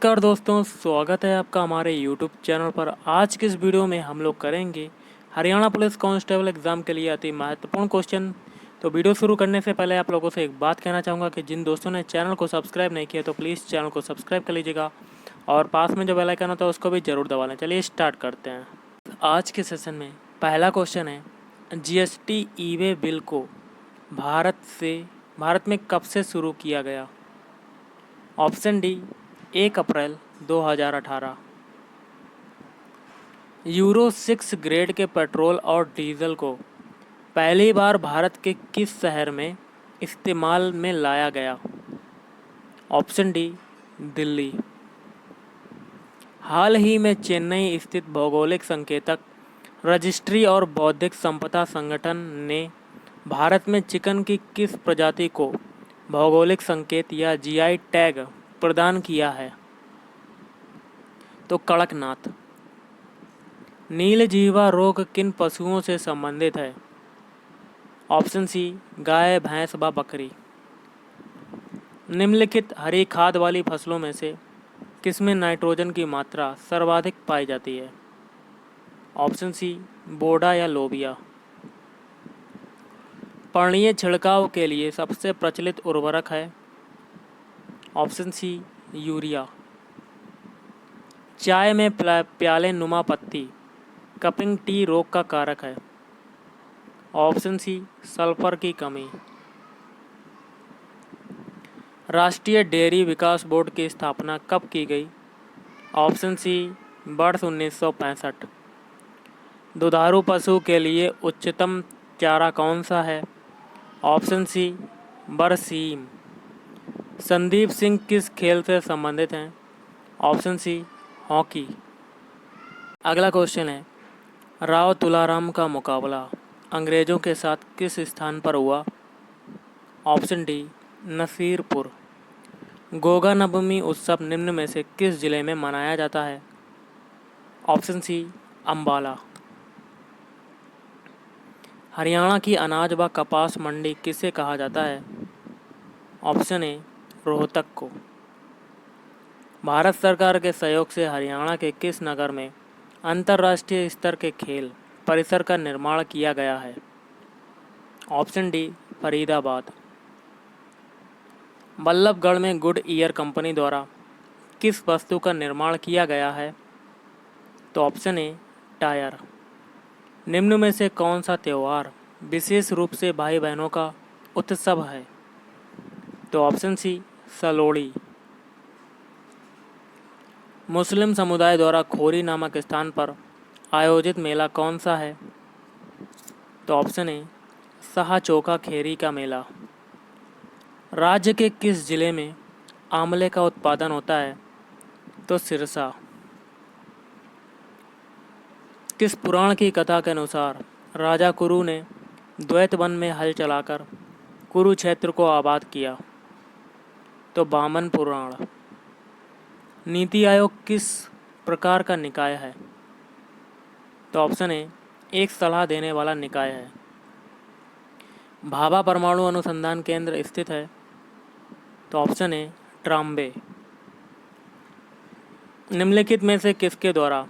नमस्कार दोस्तों, स्वागत है आपका हमारे YouTube चैनल पर। आज की इस वीडियो में हम लोग करेंगे हरियाणा पुलिस कांस्टेबल एग्ज़ाम के लिए अति महत्वपूर्ण क्वेश्चन। तो वीडियो शुरू करने से पहले आप लोगों से एक बात कहना चाहूँगा कि जिन दोस्तों ने चैनल को सब्सक्राइब नहीं किया तो प्लीज़ चैनल को सब्सक्राइब कर लीजिएगा और पास में जो बेल आइकन होता है उसको भी ज़रूर दबा लें। चलिए स्टार्ट करते हैं। आज के सेशन में पहला क्वेश्चन है, GST ई-वे बिल को भारत में कब से शुरू किया गया? ऑप्शन डी 1 अप्रैल 2018। यूरो 6 ग्रेड के पेट्रोल और डीजल को पहली बार भारत के किस शहर में इस्तेमाल में लाया गया? Option D Delhi. हाल ही में चेन्नई स्थित भौगोलिक संकेतक रजिस्ट्री और बौद्धिक संपदा संगठन ने भारत में चिकन की किस प्रजाति को भौगोलिक संकेत या जीआई टैग प्रदान किया है? तो कड़कनाथ। नीलजीवा रोग किन पशुओं से संबंधित है? ऑप्शन सी गाय, भैंस व बकरी। निम्नलिखित हरी खाद वाली फसलों में से किसमें नाइट्रोजन की मात्रा सर्वाधिक पाई जाती है? ऑप्शन सी बोडा या लोबिया। पर्णीय छिड़काव के लिए सबसे प्रचलित उर्वरक है? Option C urea. चाय में प्याले नुमा पत्ती कपिंग टी रोग का कारक है? ऑप्शन सी सल्फर की कमी। राष्ट्रीय डेयरी विकास बोर्ड की स्थापना कब की गई? ऑप्शन सी वर्ष 1965। दुधारू पशु के लिए उच्चतम चारा कौन सा है? ऑप्शन सी बरसीम। संदीप सिंह किस खेल से संबंधित हैं? Option C hockey. अगला क्वेश्चन है, राव तुलाराम का मुकाबला अंग्रेज़ों के साथ किस स्थान पर हुआ? Option D Nasirpur. गोगा नवमी उत्सव निम्न में से किस जिले में मनाया जाता है? ऑप्शन सी अम्बाला। हरियाणा की अनाज व कपास मंडी किसे कहा जाता है? ऑप्शन ए रोहतक को। भारत सरकार के सहयोग से हरियाणा के किस नगर में अंतर्राष्ट्रीय स्तर के खेल परिसर का निर्माण किया गया है? Option D Faridabad. बल्लभगढ़ में गुड ईयर कंपनी द्वारा किस वस्तु का निर्माण किया गया है? तो ऑप्शन ए टायर। निम्न में से कौन सा त्यौहार विशेष रूप से भाई बहनों का उत्सव है? तो ऑप्शन सी सलोड़ी। मुस्लिम समुदाय द्वारा खोरी नामक स्थान पर आयोजित मेला कौन सा है? तो ऑप्शन ए शाह चोखा खेरी का मेला। राज्य के किस जिले में आंवले का उत्पादन होता है? तो सिरसा। किस पुराण की कथा के अनुसार राजा कुरु ने द्वैत वन में हल चलाकर कुरुक्षेत्र को आबाद किया? तो वामन पुराण। नीति आयोग किस प्रकार का निकाय है? तो ऑप्शन ए एक सलाह देने वाला निकाय है। भाभा परमाणु अनुसंधान केंद्र स्थित है? तो ऑप्शन ए ट्राम्बे। निम्नलिखित में से किसके द्वारा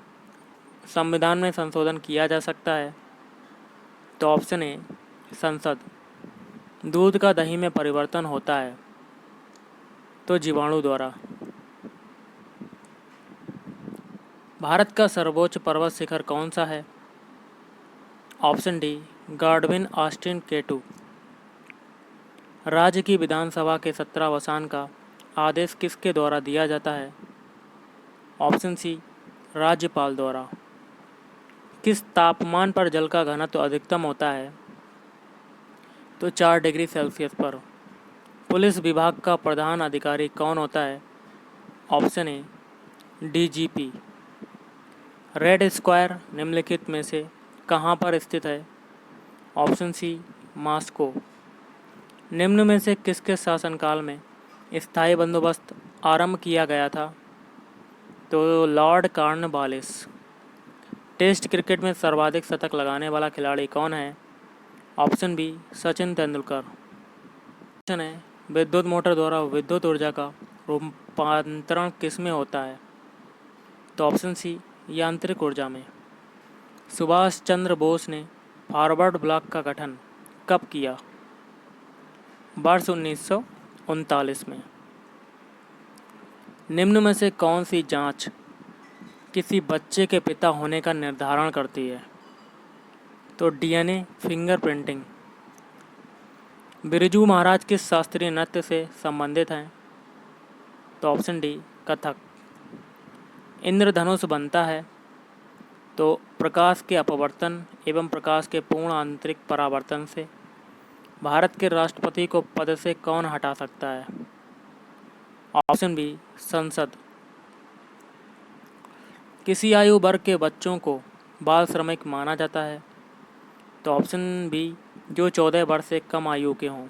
संविधान में संशोधन किया जा सकता है? तो ऑप्शन ए संसद। दूध का दही में परिवर्तन होता है? तो जीवाणु द्वारा। भारत का सर्वोच्च पर्वत शिखर कौन सा है? Option D Godwin Austen K two. राज्य की विधानसभा के सत्रावसान का आदेश किसके द्वारा दिया जाता है? ऑप्शन सी राज्यपाल द्वारा। किस तापमान पर जल का घनत्व अधिकतम होता है? तो 4 डिग्री सेल्सियस पर। पुलिस विभाग का प्रधान अधिकारी कौन होता है? Option A DGP. Red Square निम्नलिखित में से कहाँ पर स्थित है? Option C Moscow. निम्न में से किसके शासनकाल में स्थायी बंदोबस्त आरंभ किया गया था? तो लॉर्ड कॉर्नवालिस। टेस्ट क्रिकेट में सर्वाधिक शतक लगाने वाला खिलाड़ी कौन है? Option B Sachin Tendulkar. Option है विद्युत मोटर द्वारा विद्युत ऊर्जा का रूपांतरण किस में होता है? तो ऑप्शन सी यांत्रिक ऊर्जा में। सुभाष चंद्र बोस ने फॉरवर्ड ब्लॉक का गठन कब किया? वर्ष 1939 में। निम्न में से कौन सी जांच किसी बच्चे के पिता होने का निर्धारण करती है? तो डीएनए फिंगरप्रिंटिंग। बिरजू महाराज किस शास्त्रीय नृत्य से संबंधित हैं? तो ऑप्शन डी कथक। इंद्रधनुष बनता है तो प्रकाश के अपवर्तन एवं प्रकाश के पूर्ण आंतरिक परावर्तन से। भारत के राष्ट्रपति को पद से कौन हटा सकता है? ऑप्शन बी संसद। किसी आयु वर्ग के बच्चों को बाल श्रमिक माना जाता है? तो ऑप्शन बी जो 14 वर्ष से कम आयु के हों।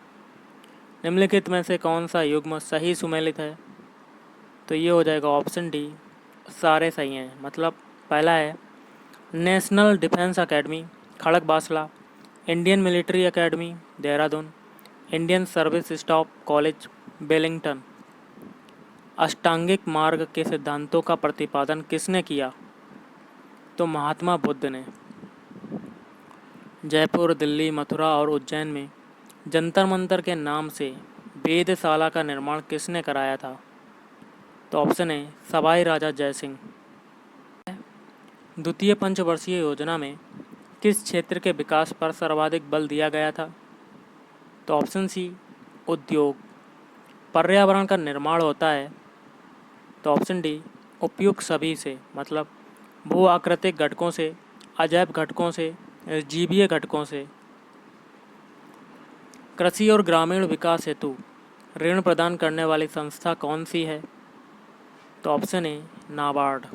निम्नलिखित में से कौन सा युग्म सही सुमेलित है? तो ये हो जाएगा ऑप्शन डी, सारे सही हैं। मतलब पहला है national defence academy Khadakwasla, Indian military academy Dehradun, Indian service staff college Wellington. अष्टांगिक मार्ग के सिद्धांतों का प्रतिपादन किसने किया? तो महात्मा बुद्ध ने। जयपुर, दिल्ली, मथुरा और उज्जैन में जंतर मंतर के नाम से वेदशाला का निर्माण किसने कराया था? तो ऑप्शन है सवाई राजा जयसिंह। द्वितीय पंचवर्षीय योजना में किस क्षेत्र के विकास पर सर्वाधिक बल दिया गया था? तो ऑप्शन सी उद्योग। पर्यावरण का निर्माण होता है? तो ऑप्शन डी उपयुक्त सभी से, मतलब भू आकृतिक घटकों से, अजैव घटकों से, जीवीय घटकों से। कृषि और ग्रामीण विकास हेतु ऋण प्रदान करने वाली संस्था कौन सी है? तो ऑप्शन ए नाबार्ड।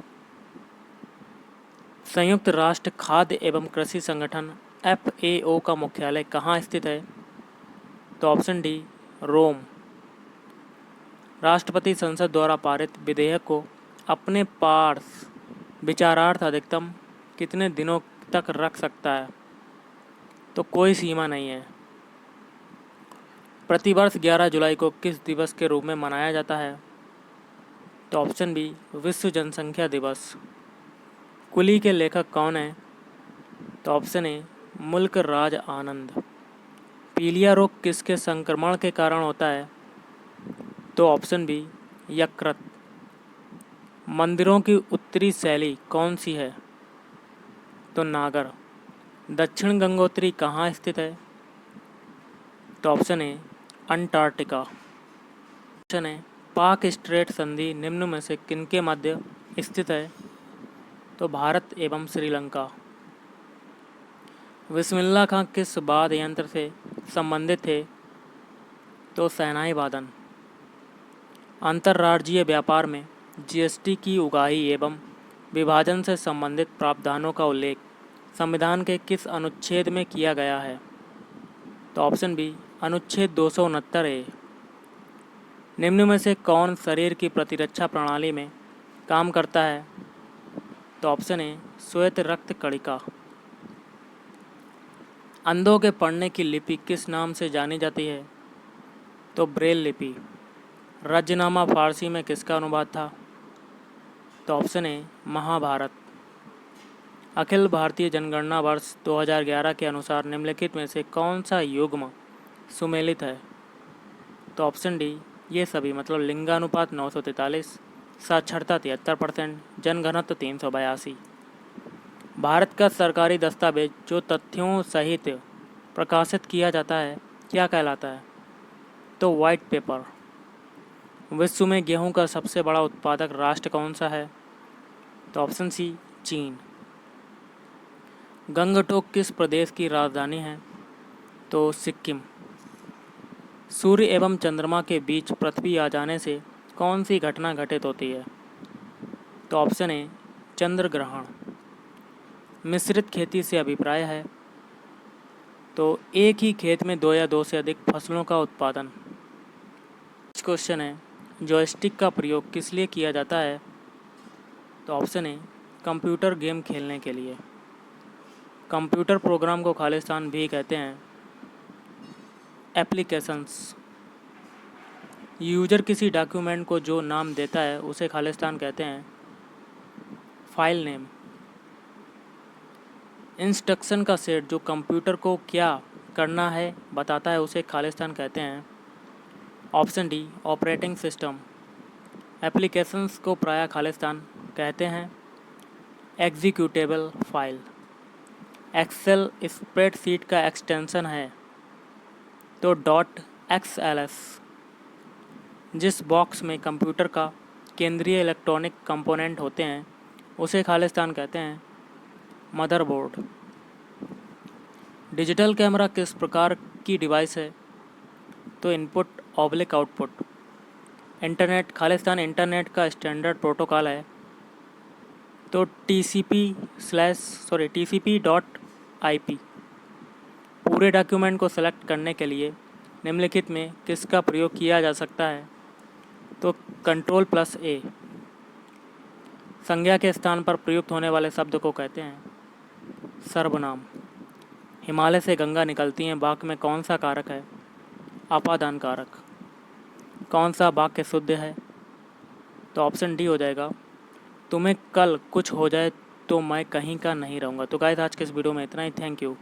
संयुक्त राष्ट्र खाद्य एवं कृषि संगठन FAO का मुख्यालय कहाँ स्थित है? तो ऑप्शन डी रोम। राष्ट्रपति संसद द्वारा पारित विधेयक को अपने पास विचारार्थ अधिकतम कितने दिनों तक रख सकता है? तो कोई सीमा नहीं है। प्रतिवर्ष 11 जुलाई को किस दिवस के रूप में मनाया जाता है? तो ऑप्शन बी विश्व जनसंख्या दिवस। कुली के लेखक कौन है? तो ऑप्शन ए मुल्क राज आनंद। पीलिया रोग किसके संक्रमण के कारण होता है? तो ऑप्शन बी यकृत। मंदिरों की उत्तरी शैली कौन सी है? तो नागर। दक्षिण गंगोत्री कहाँ स्थित है? तो ऑप्शन ए अंटार्कटिका। ऑप्शन है पाक स्ट्रेट संधि निम्न में से किनके मध्य स्थित है? तो भारत एवं श्रीलंका। बिस्मिल्लाह खां किस वाद्य यंत्र से संबंधित थे? तो शहनाई वादन। अंतर्राज्यीय व्यापार में GST की उगाही एवं विभाजन से संबंधित प्रावधानों का उल्लेख संविधान के किस अनुच्छेद में किया गया है? तो ऑप्शन बी अनुच्छेद 269 ए। निम्न में से कौन शरीर की प्रतिरक्षा प्रणाली में काम करता है? तो ऑप्शन ए श्वेत रक्त कणिका। अंधों के पढ़ने की लिपि किस नाम से जानी जाती है? तो ब्रेल लिपि। रजनामा फारसी में किसका अनुवाद था? तो ऑप्शन ए महाभारत। अखिल भारतीय जनगणना वर्ष 2011 के अनुसार निम्नलिखित में से कौन सा युग्म सुमेलित है? तो ऑप्शन डी ये सभी, मतलब लिंगानुपात 943, साक्षरता 73%, जनघनत्व 382। भारत का सरकारी दस्तावेज जो तथ्यों सहित प्रकाशित किया जाता है क्या कहलाता है? तो वाइट पेपर। विश्व में गेहूं का सबसे बड़ा उत्पादक राष्ट्र कौन सा है? तो ऑप्शन सी चीन। गंगटोक किस प्रदेश की राजधानी है? तो सिक्किम। सूर्य एवं चंद्रमा के बीच पृथ्वी आ जाने से कौन सी घटना घटित होती है? तो ऑप्शन ए चंद्र ग्रहण। मिश्रित खेती से अभिप्राय है? तो एक ही खेत में 2 या 2 से अधिक फसलों का उत्पादन। क्वेश्चन है जॉयस्टिक का प्रयोग किस लिए किया जाता है? तो ऑप्शन ए कंप्यूटर गेम खेलने के लिए। कंप्यूटर प्रोग्राम को खालिस्तान भी कहते हैं। एप्लीकेशंस। यूजर किसी डॉक्यूमेंट को जो नाम देता है उसे खालिस्तान कहते हैं। File name. इंस्ट्रक्शन का सेट जो कंप्यूटर को क्या करना है बताता है उसे खालिस्तान कहते हैं। Option D operating system. Applications को प्रायः खालिस्तान कहते हैं। Executable file. एक्सेल स्प्रेडशीट का एक्सटेंशन है तो .xls। जिस बॉक्स में कंप्यूटर का केंद्रीय इलेक्ट्रॉनिक कंपोनेंट होते हैं उसे खालिस्तान कहते हैं। मदरबोर्ड। डिजिटल कैमरा किस प्रकार की डिवाइस है तो input oblique output. Internet Khalistan internet का स्टैंडर्ड प्रोटोकॉल है तो TCP/IP। पूरे डॉक्यूमेंट को सेलेक्ट करने के लिए निम्नलिखित में किसका प्रयोग किया जा सकता है तो Ctrl+A। संज्ञा के स्थान पर प्रयुक्त होने वाले शब्द को कहते हैं सर्वनाम। हिमालय से गंगा निकलती हैं वाक्य में कौन सा कारक है अपादान कारक। कौन सा वाक्य शुद्ध है तो ऑप्शन डी हो जाएगा तुम्हें कल कुछ हो जाए तो मैं कहीं का नहीं रहूँगा। तो गाइस आज के इस वीडियो में इतना ही। Thank you.